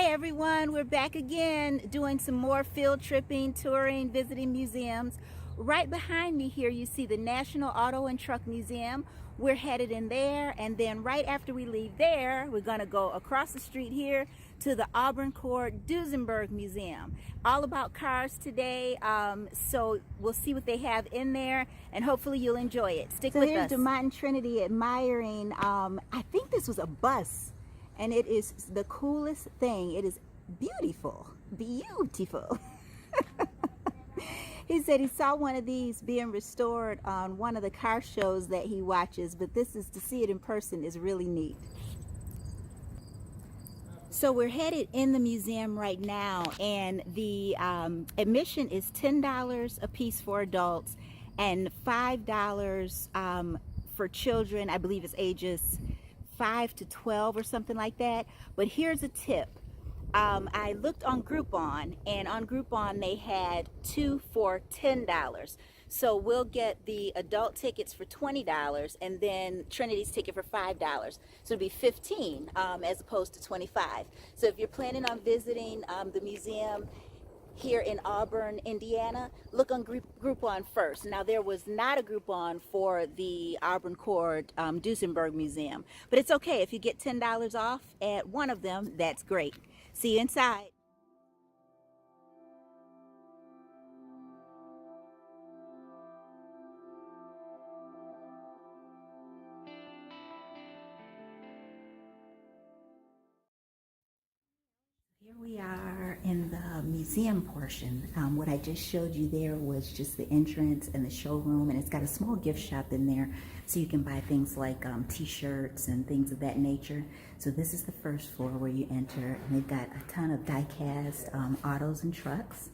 Hi everyone, we're back again doing some more field tripping, touring, visiting museums. Right behind me here you see the National Auto and Truck Museum. We're headed in there, and then right after we leave there we're going to go across the street here to the Auburn Court Duesenberg Museum. All about cars today, so we'll see what they have in there and hopefully you'll enjoy it. Stick with us. So here's DeMont Trinity admiring, I think this was a bus. And it is the coolest thing. It is beautiful, beautiful. He said he saw one of these being restored on one of the car shows that he watches, but this is to see it in person is really neat. So we're headed in the museum right now, and the admission is $10 a piece for adults and $5 for children. I believe it's ages 5 to 12 or something like that. But here's a tip. I looked on Groupon, and on Groupon they had 2 for $10. So we'll get the adult tickets for $20 and then Trinity's ticket for $5. So it'll be $15 as opposed to $25. So if you're planning on visiting the museum here in Auburn, Indiana, look on Groupon first. Now, there was not a Groupon for the Auburn Court Duesenberg Museum, but it's okay. If you get $10 off at one of them, that's great. See you inside. Here we are in the museum portion. What I just showed you there was just the entrance and the showroom, and it's got a small gift shop in there so you can buy things like t-shirts and things of that nature. So this is the first floor where you enter, and they've got a ton of die-cast autos and trucks.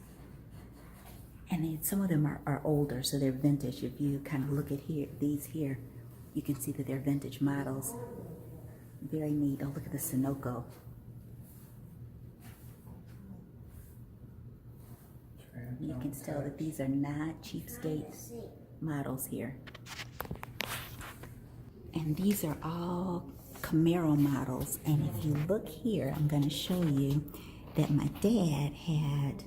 And some of them are older, so they're vintage. If you kind of look at these here, you can see that they're vintage models. Very neat. Oh, look at the Sunoco. You can tell that these are not cheapskate models here. And these are all Camaro models. And if you look here, I'm going to show you that my dad had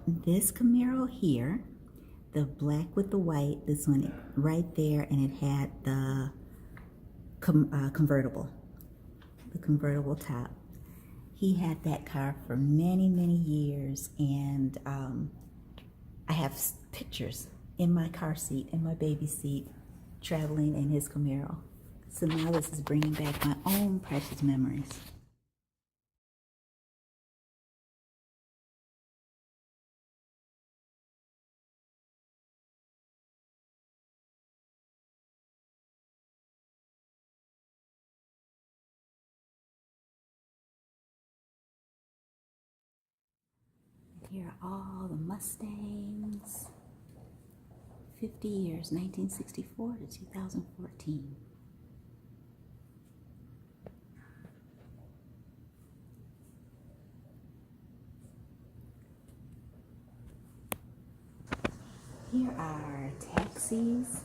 this Camaro here, the black with the white, this one right there, and it had the convertible, the convertible top. He had that car for many, many years, and I have pictures in my car seat, in my baby seat, traveling in his Camaro. So now this is bringing back my own precious memories. Here are all the Mustangs. 50 years, 1964 to 2014. Here are taxis,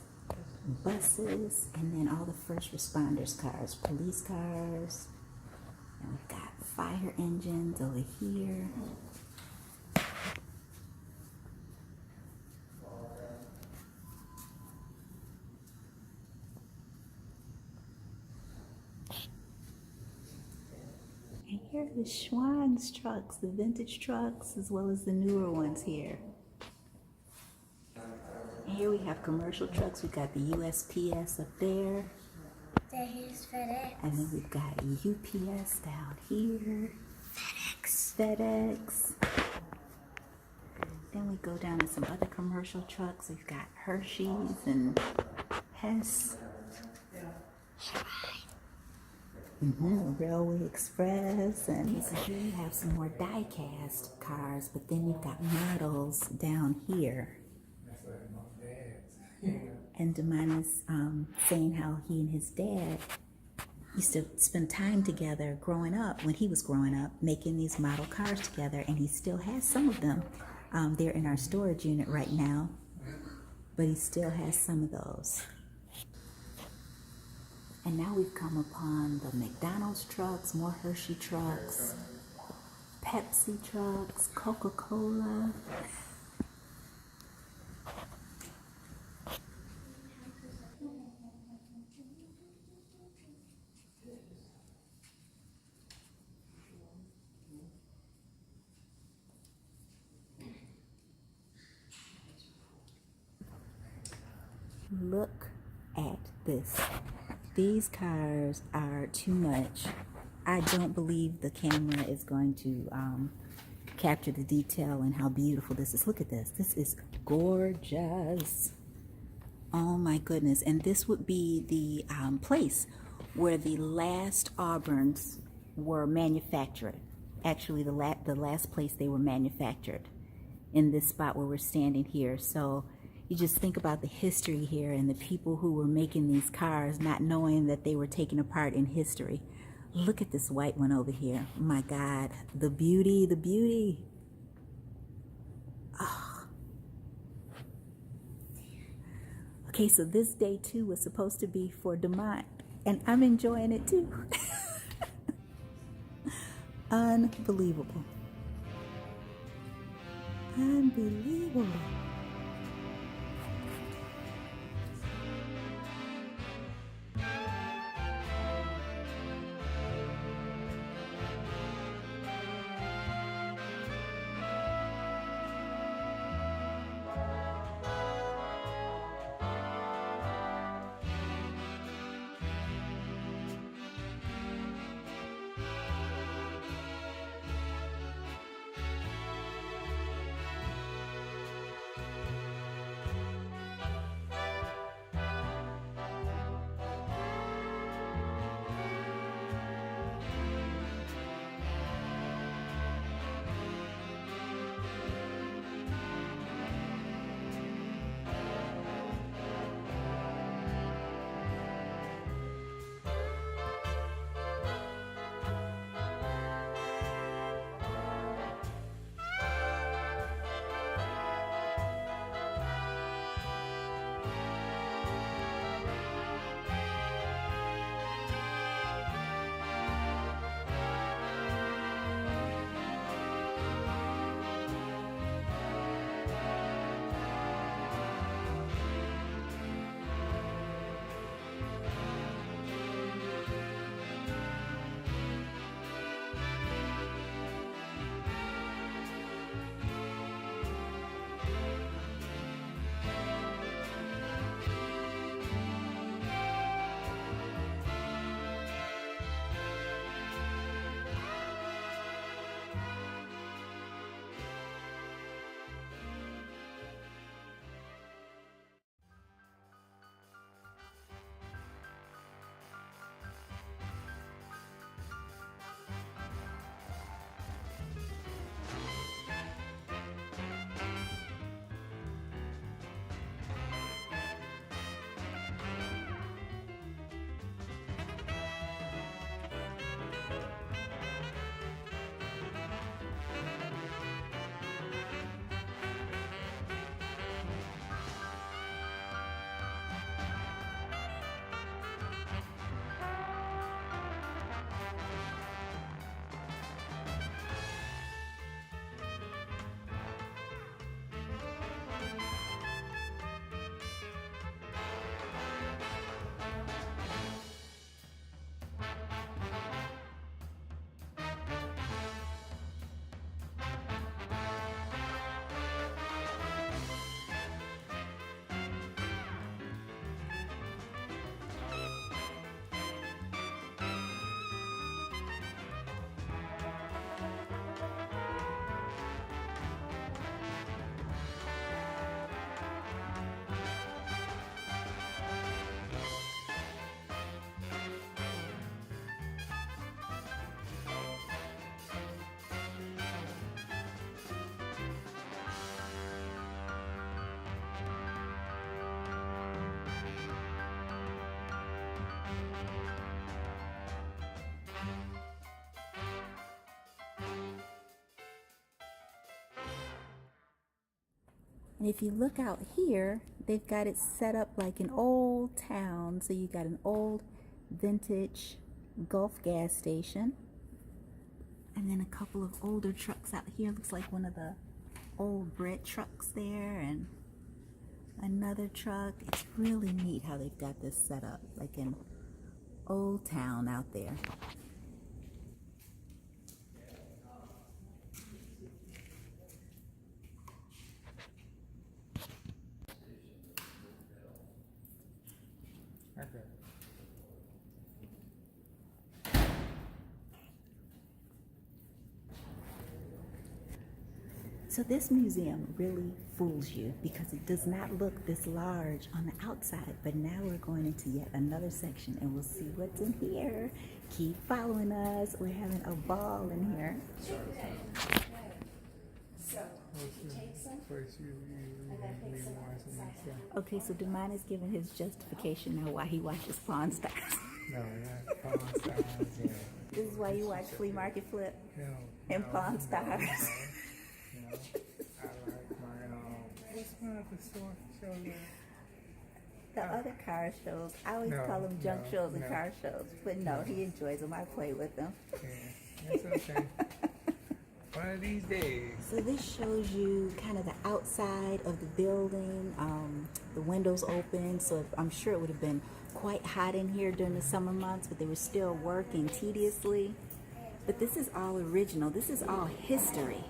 buses, and then all the first responders' cars, police cars. And we've got fire engines over here. And here are the Schwann's trucks, the vintage trucks, as well as the newer ones here. And here we have commercial trucks. We've got the USPS up there. Here's FedEx. And then we've got UPS down here. FedEx. Then we go down to some other commercial trucks. We've got Hershey's and Hess. Railway Express. And so here you have some more die-cast cars, but then you've got models down here. And DeMont is saying how he and his dad used to spend time together growing up, when he was growing up, making these model cars together, and he still has some of them. They're in our storage unit right now, but he still has some of those. And now we've come upon the McDonald's trucks, more Hershey trucks, Pepsi trucks, Coca-Cola. Look at this. These cars are too much. I don't believe the camera is going to capture the detail and how beautiful this is. Look at this. This is gorgeous. Oh my goodness. And this would be the place where the last Auburns were manufactured. Actually, the last place they were manufactured, in this spot where we're standing here. So you just think about the history here and the people who were making these cars, not knowing that they were taking a part in history. Look at this white one over here. My God, the beauty, the beauty. Oh. Okay, so this day too was supposed to be for Demont, and I'm enjoying it too. Unbelievable. Unbelievable. And if you look out here, they've got it set up like an old town. So you got an old vintage Gulf gas station. And then a couple of older trucks out here. Looks like one of the old bread trucks there, and another truck. It's really neat how they've got this set up, like an old town out there. Okay. So this museum really fools you because it does not look this large on the outside, but now we're going into yet another section and we'll see what's in here. Keep following us. We're having a ball in here. Okay, so Demond is giving his justification now why he watches Pawn Stars. No, not Pawn Stars. Yeah. This is why you watch Flea Market Flip and Pawn Stars. No, I like my what's one of the store shows? The other car shows, I always call them junk shows and car shows, but no, he enjoys them. I play with them. Yeah, that's okay. One of these days. So this shows you kind of the outside of the building. The windows open, so I'm sure it would have been quite hot in here during the summer months, but they were still working tediously. But this is all original. This is all history.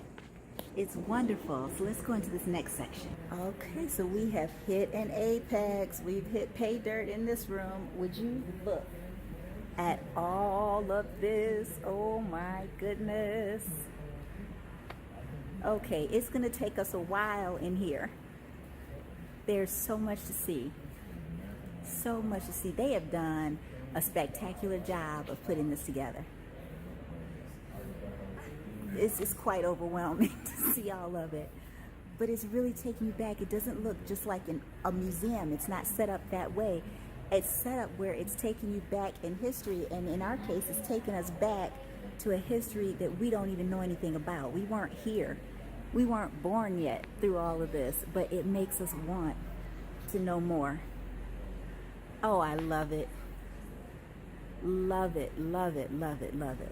It's wonderful. So let's go into this next section. Okay, so we have hit an apex. We've hit pay dirt in this room. Would you look at all of this? Oh my goodness. Okay, it's gonna take us a while in here. There's so much to see. So much to see. They have done a spectacular job of putting this together. It's just quite overwhelming to see all of it. But it's really taking you back. It doesn't look just like a museum. It's not set up that way. It's set up where it's taking you back in history, and in our case, it's taking us back to a history that we don't even know anything about. We weren't here. We weren't born yet through all of this, but it makes us want to know more. Oh, I love it. Love it, love it, love it, love it.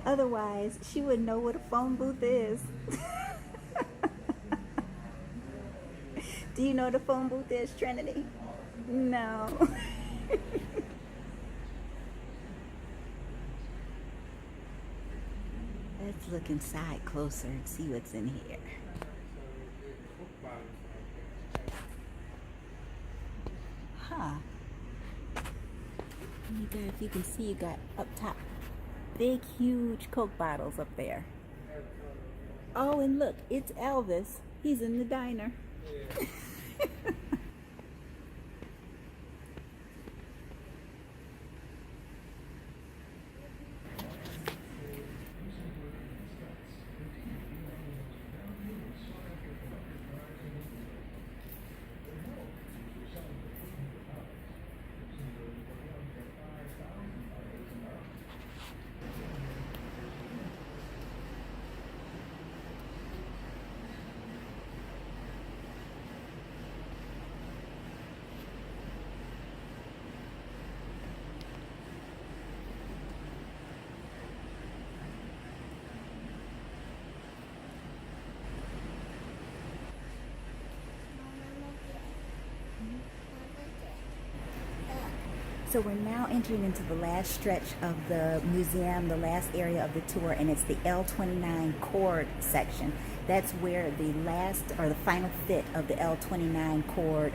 Otherwise, she wouldn't know what a phone booth is. Do you know what a phone booth is, Trinity? No. Let's look inside closer and see what's in here. Huh. You got, if you can see, you got up top big, huge Coke bottles up there. Oh, and look, it's Elvis. He's in the diner. So we're now entering into the last stretch of the museum, the last area of the tour, and it's the L29 Cord section. That's where the last or the final fit of the L29 Cord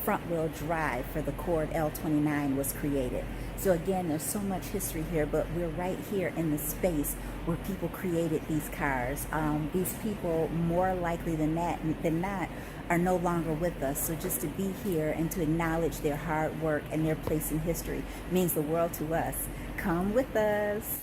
front wheel drive for the Cord L29 was created. So again, there's so much history here, but we're right here in the space where people created these cars. These people, more likely than not, are no longer with us. So just to be here and to acknowledge their hard work and their place in history means the world to us. Come with us.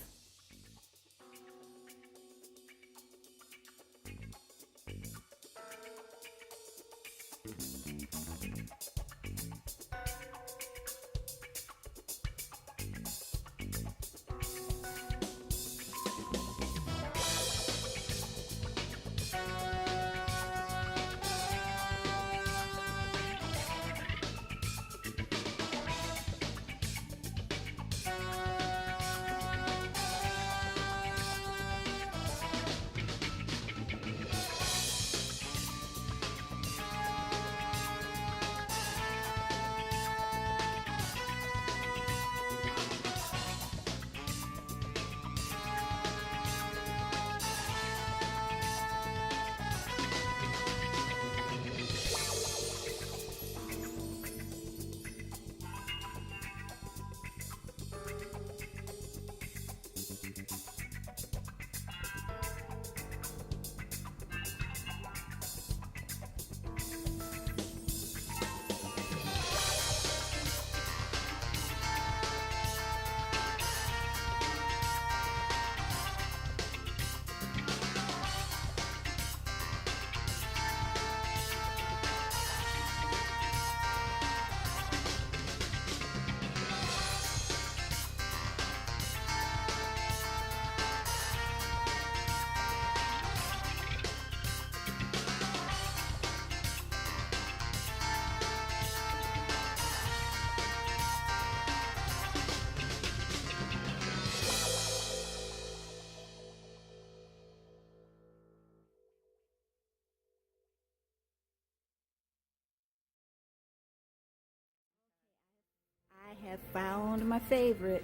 have found my favorite.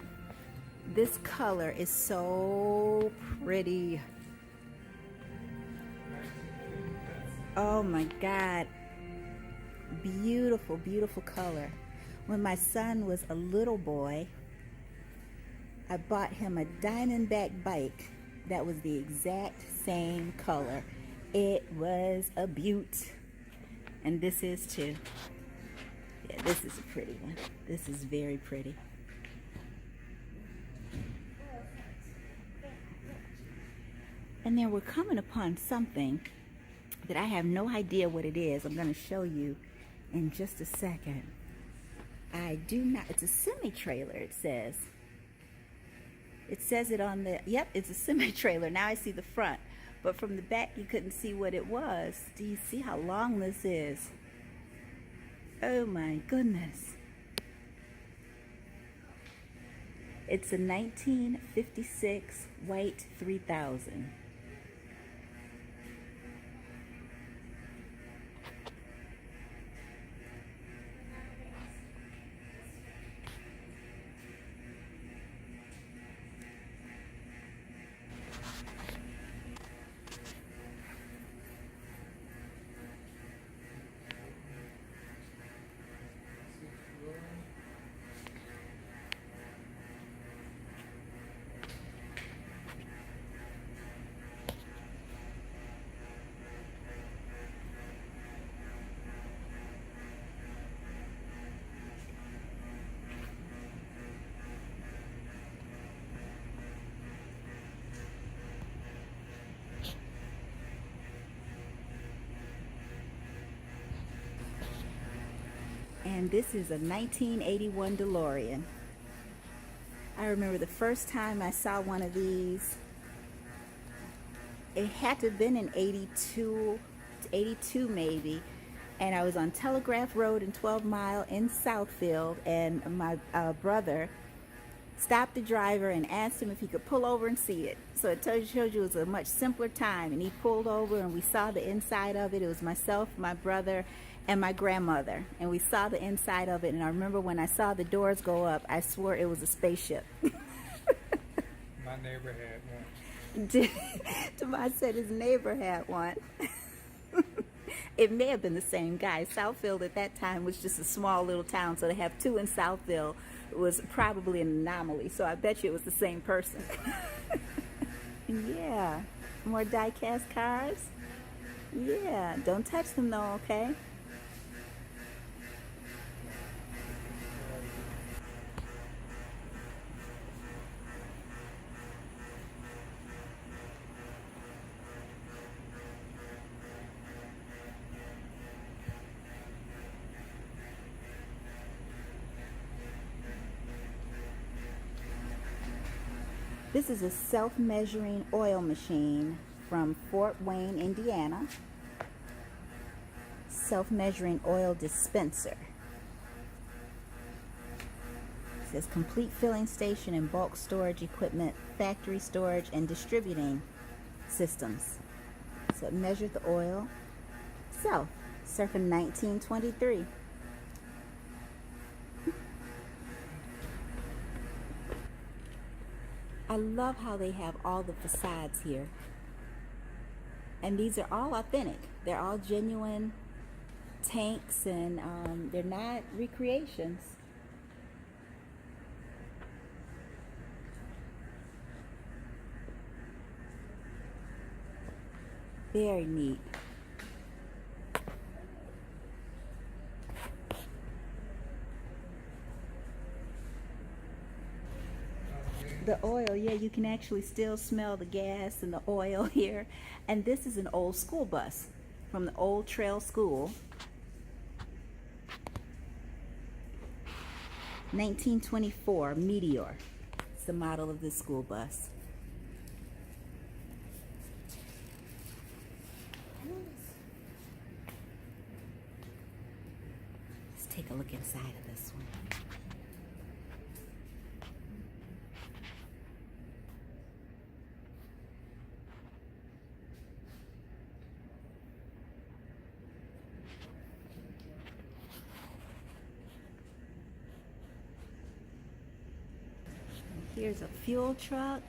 This color is so pretty. Oh my God. Beautiful, beautiful color. When my son was a little boy, I bought him a Diamondback bike that was the exact same color. It was a beaut. And this is too. Yeah, this is a pretty one. This is very pretty. And then we're coming upon something that I have no idea what it is. I'm going to show you in just a second. I do not, it's a semi-trailer, it says. It says it on the, yep, it's a semi-trailer. Now I see the front. But from the back, you couldn't see what it was. Do you see how long this is? Oh my goodness. It's a 1956 white 3000. And this is a 1981 DeLorean. I remember the first time I saw one of these, it had to have been in 82 maybe, and I was on Telegraph Road in 12 Mile in Southfield, and my brother stopped the driver and asked him if he could pull over and see it. So it shows you it was a much simpler time, and he pulled over and we saw the inside of it. It was myself, my brother, and my grandmother, and we saw the inside of it. And I remember when I saw the doors go up, I swore it was a spaceship. My neighbor had one. Tomas said his neighbor had one. It may have been the same guy. Southfield at that time was just a small little town, so to have two in Southfield was probably an anomaly. So I bet you it was the same person. Yeah, more die-cast cars. Yeah, don't touch them though, okay? This is a self-measuring oil machine from Fort Wayne, Indiana. Self-measuring oil dispenser. It says complete filling station and bulk storage equipment, factory storage and distributing systems. So it measured the oil itself, circa 1923. I love how they have all the facades here. And these are all authentic. They're all genuine tanks, and they're not recreations. Very neat. The oil, yeah, you can actually still smell the gas and the oil here. And this is an old school bus from the Old Trail School. 1924 Meteor. It's the model of this school bus. Let's take a look inside of this one. Here's a fuel truck,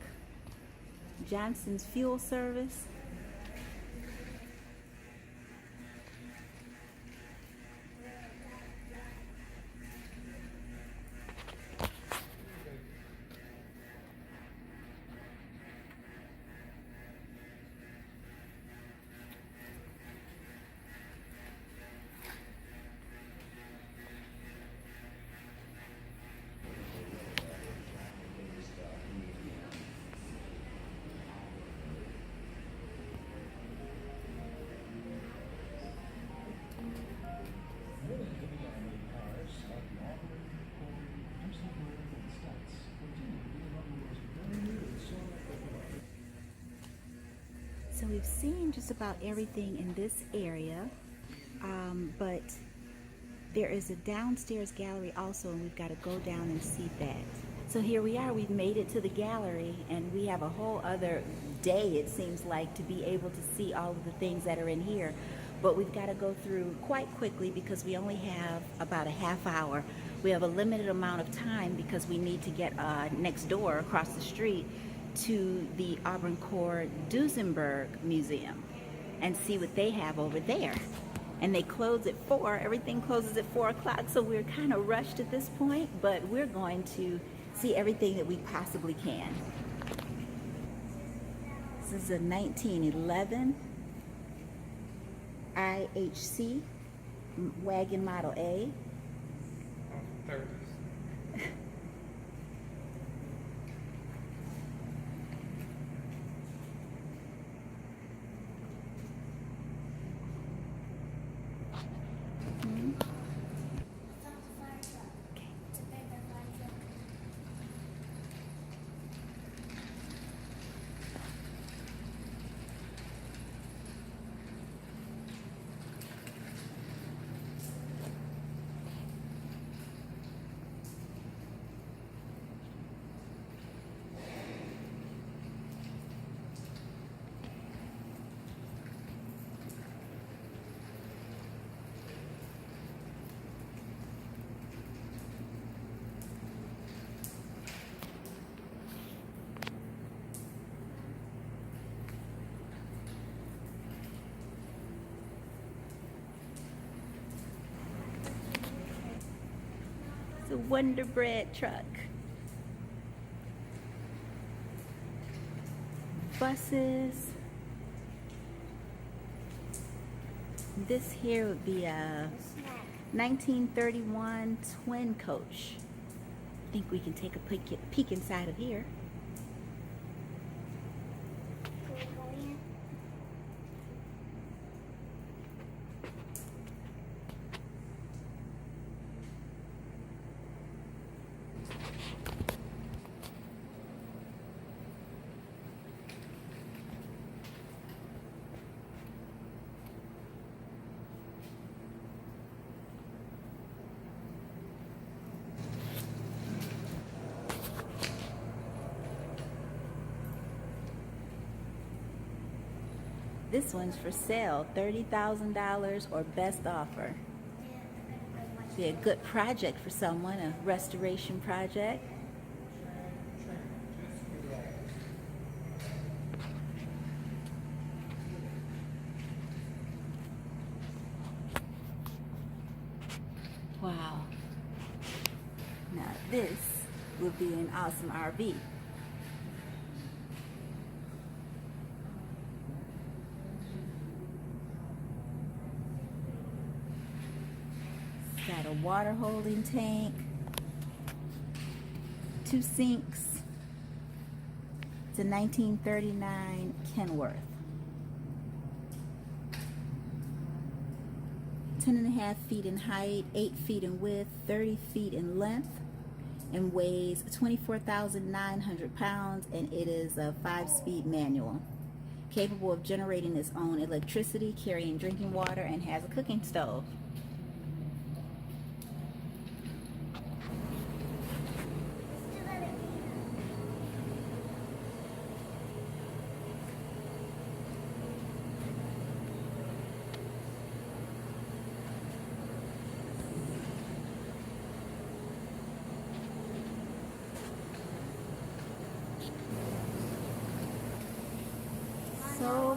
Johnson's Fuel Service. So we've seen just about everything in this area, but there is a downstairs gallery also, and we've got to go down and see that. So here we are, we've made it to the gallery, and we have a whole other day, it seems like, to be able to see all of the things that are in here. But we've got to go through quite quickly because we only have about a half hour. We have a limited amount of time because we need to get next door across the street to the Auburn Core Duesenberg Museum and see what they have over there. And they close at 4, everything closes at 4 o'clock, so we're kind of rushed at this point, but we're going to see everything that we possibly can. This is a 1911 IHC wagon model A. Oh, 30s. It's a bigger fire truck. It's a Wonder Bread truck. Buses. This here would be a Snack. 1931 twin coach. I think we can take a peek inside of here. Can we go in? This one's for sale, $30,000 or best offer. Be a good project for someone, a restoration project. Wow. Now this would be an awesome RV. Got a water holding tank, 2 sinks. It's a 1939 Kenworth. 10.5 feet in height, 8 feet in width, 30 feet in length, and weighs 24,900 pounds, and it is a 5-speed manual. Capable of generating its own electricity, carrying drinking water, and has a cooking stove.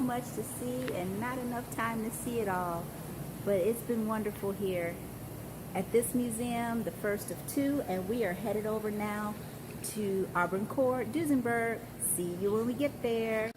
much to see and not enough time to see it all. But it's been wonderful here at this museum, the first of two, and we are headed over now to Auburn Court, Duesenberg. See you when we get there.